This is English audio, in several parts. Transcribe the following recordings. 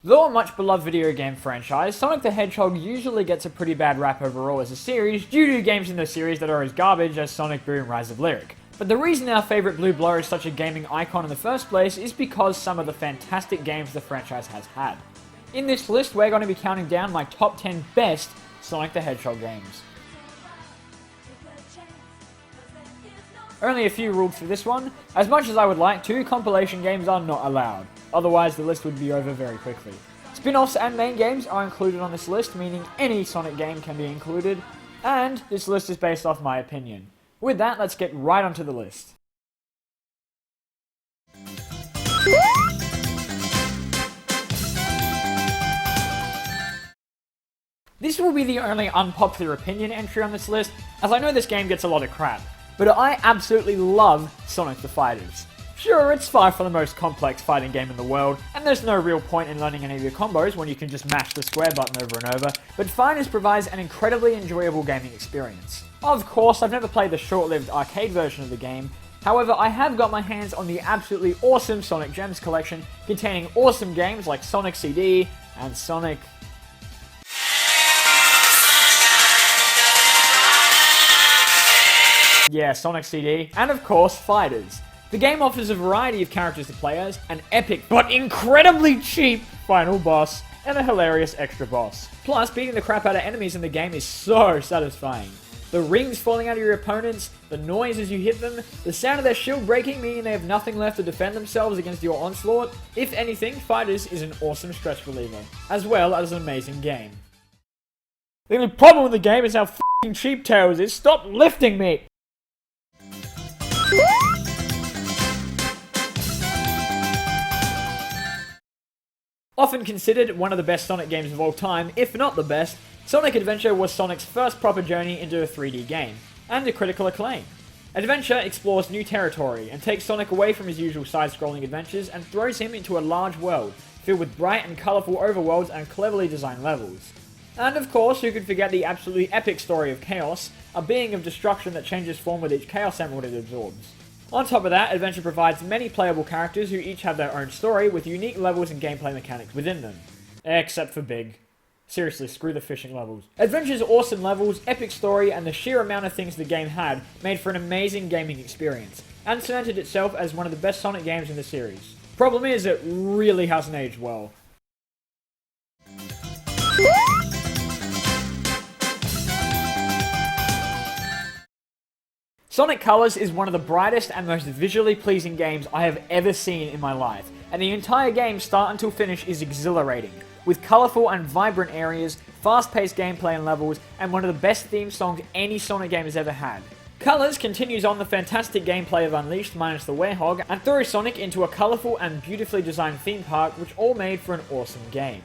Though a much beloved video game franchise, Sonic the Hedgehog usually gets a pretty bad rap overall as a series due to games in the series that are as garbage as Sonic Boom Rise of Lyric. But the reason our favourite Blue Blur is such a gaming icon in the first place is because some of the fantastic games the franchise has had. In this list, we're going to be counting down my top 10 best Sonic the Hedgehog games. Only a few rules for this one. As much as I would like to, compilation games are not allowed. Otherwise, the list would be over very quickly. Spin-offs and main games are included on this list, meaning any Sonic game can be included, and this list is based off my opinion. With that, let's get right onto the list. This will be the only unpopular opinion entry on this list, as I know this game gets a lot of crap, but I absolutely love Sonic the Fighters. Sure, it's far from the most complex fighting game in the world, and there's no real point in learning any of your combos when you can just mash the square button over and over, but Fighters provides an incredibly enjoyable gaming experience. Of course, I've never played the short-lived arcade version of the game, however, I have got my hands on the absolutely awesome Sonic Gems collection, containing awesome games like Sonic CD and Sonic... yeah, Sonic CD, and of course, Fighters. The game offers a variety of characters to play as, an epic but incredibly cheap final boss, and a hilarious extra boss. Plus, beating the crap out of enemies in the game is so satisfying. The rings falling out of your opponents, the noise as you hit them, the sound of their shield breaking meaning they have nothing left to defend themselves against your onslaught. If anything, Fighters is an awesome stress reliever, as well as an amazing game. The only problem with the game is how f***ing cheap Tails is. Stop lifting me! Often considered one of the best Sonic games of all time, if not the best, Sonic Adventure was Sonic's first proper journey into a 3D game, and a critical acclaim. Adventure explores new territory, and takes Sonic away from his usual side-scrolling adventures and throws him into a large world, filled with bright and colourful overworlds and cleverly designed levels. And of course, who could forget the absolutely epic story of Chaos, a being of destruction that changes form with each Chaos Emerald it absorbs. On top of that, Adventure provides many playable characters who each have their own story with unique levels and gameplay mechanics within them. Except for Big. Seriously, screw the fishing levels. Adventure's awesome levels, epic story, and the sheer amount of things the game had made for an amazing gaming experience, and cemented itself as one of the best Sonic games in the series. Problem is, it really hasn't aged well. Sonic Colors is one of the brightest and most visually pleasing games I have ever seen in my life, and the entire game start until finish is exhilarating, with colourful and vibrant areas, fast-paced gameplay and levels, and one of the best theme songs any Sonic game has ever had. Colors continues on the fantastic gameplay of Unleashed minus the Werehog, and throws Sonic into a colourful and beautifully designed theme park, which all made for an awesome game.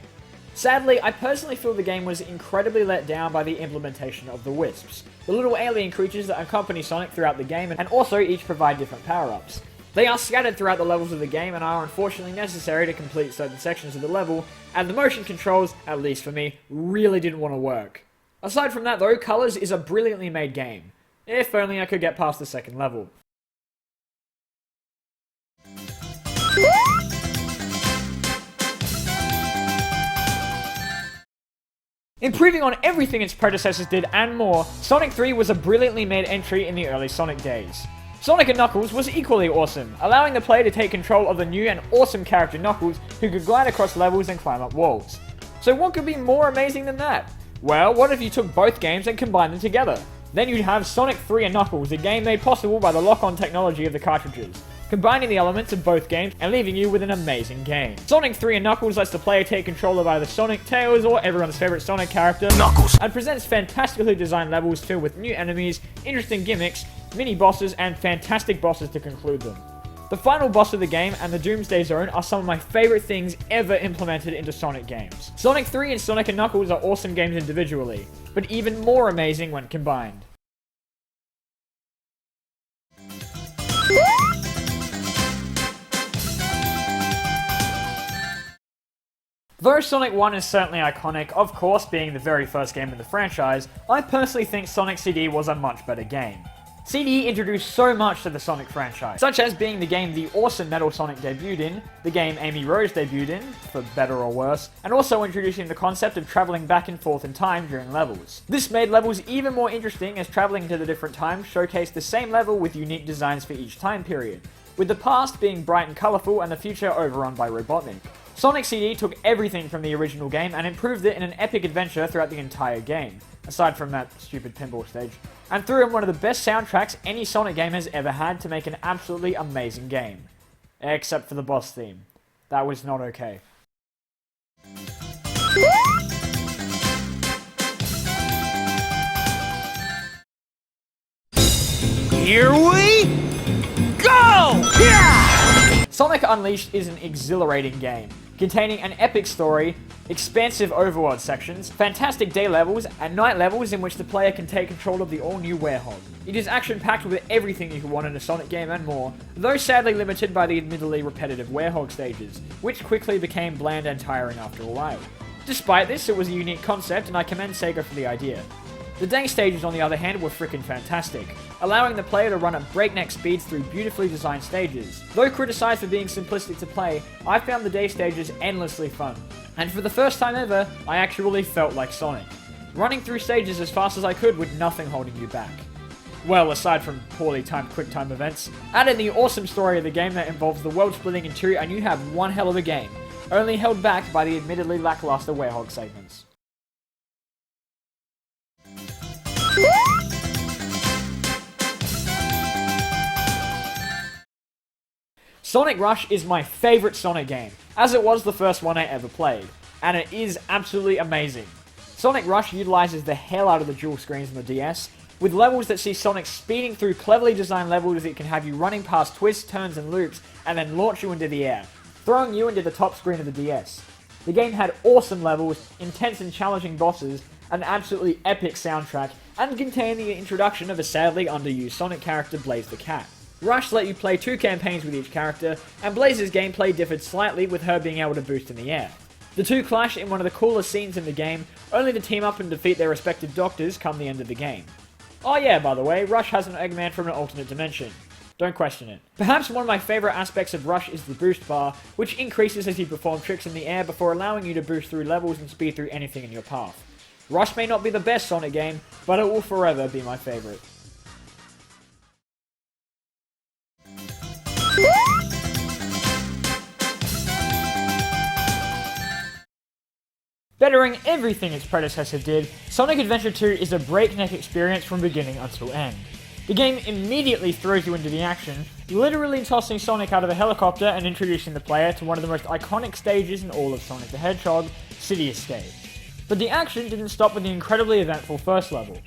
Sadly, I personally feel the game was incredibly let down by the implementation of the Wisps, the little alien creatures that accompany Sonic throughout the game and also each provide different power-ups. They are scattered throughout the levels of the game and are unfortunately necessary to complete certain sections of the level, and the motion controls, at least for me, really didn't want to work. Aside from that though, Colors is a brilliantly made game. If only I could get past the second level. Improving on everything its predecessors did and more, Sonic 3 was a brilliantly made entry in the early Sonic days. Sonic and Knuckles was equally awesome, allowing the player to take control of the new and awesome character Knuckles, who could glide across levels and climb up walls. So what could be more amazing than that? Well, what if you took both games and combined them together? Then you'd have Sonic 3 and Knuckles, a game made possible by the lock-on technology of the cartridges, combining the elements of both games and leaving you with an amazing game. Sonic 3 and Knuckles lets the player take control of either Sonic, Tails, or everyone's favorite Sonic character, Knuckles, and presents fantastically designed levels filled with new enemies, interesting gimmicks, mini-bosses, and fantastic bosses to conclude them. The final boss of the game and the Doomsday Zone are some of my favorite things ever implemented into Sonic games. Sonic 3 and Sonic and Knuckles are awesome games individually, but even more amazing when combined. Though Sonic 1 is certainly iconic, of course being the very first game in the franchise, I personally think Sonic CD was a much better game. CD introduced so much to the Sonic franchise, such as being the game the awesome Metal Sonic debuted in, the game Amy Rose debuted in, for better or worse, and also introducing the concept of traveling back and forth in time during levels. This made levels even more interesting as traveling to the different times showcased the same level with unique designs for each time period, with the past being bright and colourful and the future overrun by Robotnik. Sonic CD took everything from the original game and improved it in an epic adventure throughout the entire game, aside from that stupid pinball stage, and threw in one of the best soundtracks any Sonic game has ever had to make an absolutely amazing game. Except for the boss theme. That was not okay. Here we go! Yeah! Sonic Unleashed is an exhilarating game, containing an epic story, expansive overworld sections, fantastic day levels, and night levels in which the player can take control of the all-new Werehog. It is action-packed with everything you could want in a Sonic game and more, though sadly limited by the admittedly repetitive Werehog stages, which quickly became bland and tiring after a while. Despite this, it was a unique concept, and I commend Sega for the idea. The day stages, on the other hand, were frickin' fantastic, allowing the player to run at breakneck speeds through beautifully designed stages. Though criticized for being simplistic to play, I found the day stages endlessly fun. And for the first time ever, I actually felt like Sonic, running through stages as fast as I could with nothing holding you back. Well, aside from poorly timed quick-time events, add in the awesome story of the game that involves the world splitting in two and you have one hell of a game, only held back by the admittedly lackluster Werehog segments. Sonic Rush is my favourite Sonic game, as it was the first one I ever played, and it is absolutely amazing. Sonic Rush utilises the hell out of the dual screens on the DS, with levels that see Sonic speeding through cleverly designed levels that can have you running past twists, turns and loops, and then launch you into the air, throwing you into the top screen of the DS. The game had awesome levels, intense and challenging bosses, an absolutely epic soundtrack, and contained the introduction of a sadly underused Sonic character, Blaze the Cat. Rush let you play 2 campaigns with each character, and Blaze's gameplay differed slightly with her being able to boost in the air. The two clash in one of the coolest scenes in the game, only to team up and defeat their respective doctors come the end of the game. Oh yeah, by the way, Rush has an Eggman from an alternate dimension. Don't question it. Perhaps one of my favourite aspects of Rush is the boost bar, which increases as you perform tricks in the air before allowing you to boost through levels and speed through anything in your path. Rush may not be the best Sonic game, but it will forever be my favourite. Bettering everything its predecessor did, Sonic Adventure 2 is a breakneck experience from beginning until end. The game immediately throws you into the action, literally tossing Sonic out of a helicopter and introducing the player to one of the most iconic stages in all of Sonic the Hedgehog, City Escape. But the action didn't stop with the incredibly eventful first level.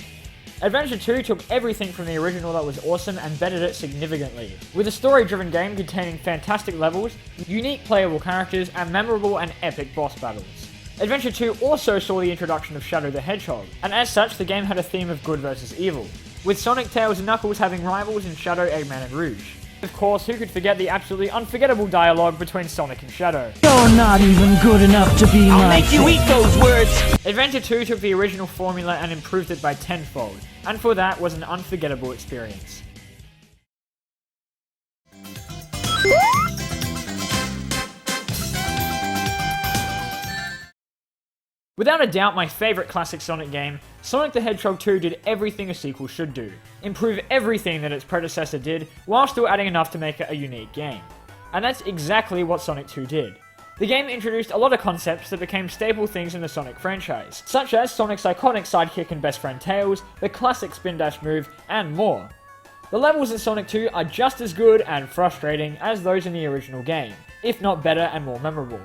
Adventure 2 took everything from the original that was awesome and bettered it significantly, with a story-driven game containing fantastic levels, unique playable characters, and memorable and epic boss battles. Adventure 2 also saw the introduction of Shadow the Hedgehog, and as such the game had a theme of good versus evil, with Sonic, Tails and Knuckles having rivals in Shadow, Eggman and Rouge. Of course, who could forget the absolutely unforgettable dialogue between Sonic and Shadow? You're not even good enough to be I'll make you eat those words! Adventure 2 took the original formula and improved it by tenfold, and for that was an unforgettable experience. Without a doubt my favourite classic Sonic game, Sonic the Hedgehog 2 did everything a sequel should do. Improve everything that its predecessor did, while still adding enough to make it a unique game. And that's exactly what Sonic 2 did. The game introduced a lot of concepts that became staple things in the Sonic franchise, such as Sonic's iconic sidekick and best friend Tails, the classic spin dash move, and more. The levels in Sonic 2 are just as good and frustrating as those in the original game, if not better and more memorable.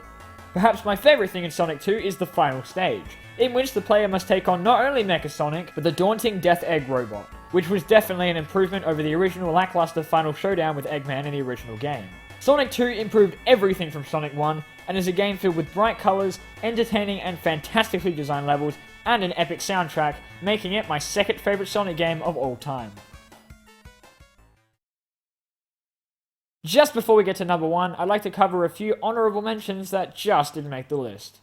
Perhaps my favourite thing in Sonic 2 is the final stage, in which the player must take on not only Mecha Sonic, but the daunting Death Egg robot, which was definitely an improvement over the original lackluster final showdown with Eggman in the original game. Sonic 2 improved everything from Sonic 1, and is a game filled with bright colours, entertaining and fantastically designed levels, and an epic soundtrack, making it my second favourite Sonic game of all time. Just before we get to number 1, I'd like to cover a few honourable mentions that just didn't make the list.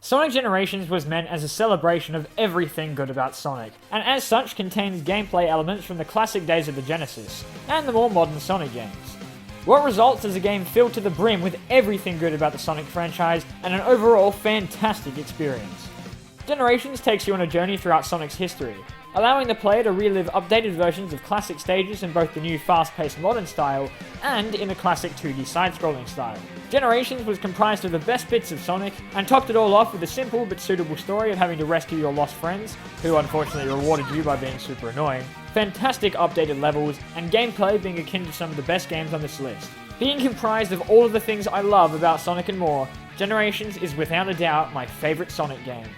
Sonic Generations was meant as a celebration of everything good about Sonic, and as such contains gameplay elements from the classic days of the Genesis, and the more modern Sonic games. What results is a game filled to the brim with everything good about the Sonic franchise, and an overall fantastic experience. Generations takes you on a journey throughout Sonic's history, allowing the player to relive updated versions of classic stages in both the new fast-paced modern style and in the classic 2D side-scrolling style. Generations was comprised of the best bits of Sonic, and topped it all off with a simple but suitable story of having to rescue your lost friends, who unfortunately rewarded you by being super annoying, fantastic updated levels, and gameplay being akin to some of the best games on this list. Being comprised of all of the things I love about Sonic and more, Generations is without a doubt my favourite Sonic game.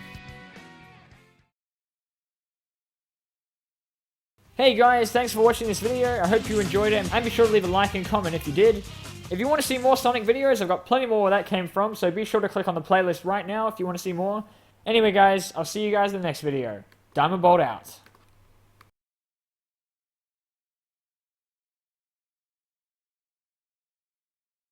Hey guys, thanks for watching this video, I hope you enjoyed it, and be sure to leave a like and comment if you did. If you want to see more Sonic videos, I've got plenty more where that came from, so be sure to click on the playlist right now if you want to see more. Anyway guys, I'll see you guys in the next video. Diamondbolt out.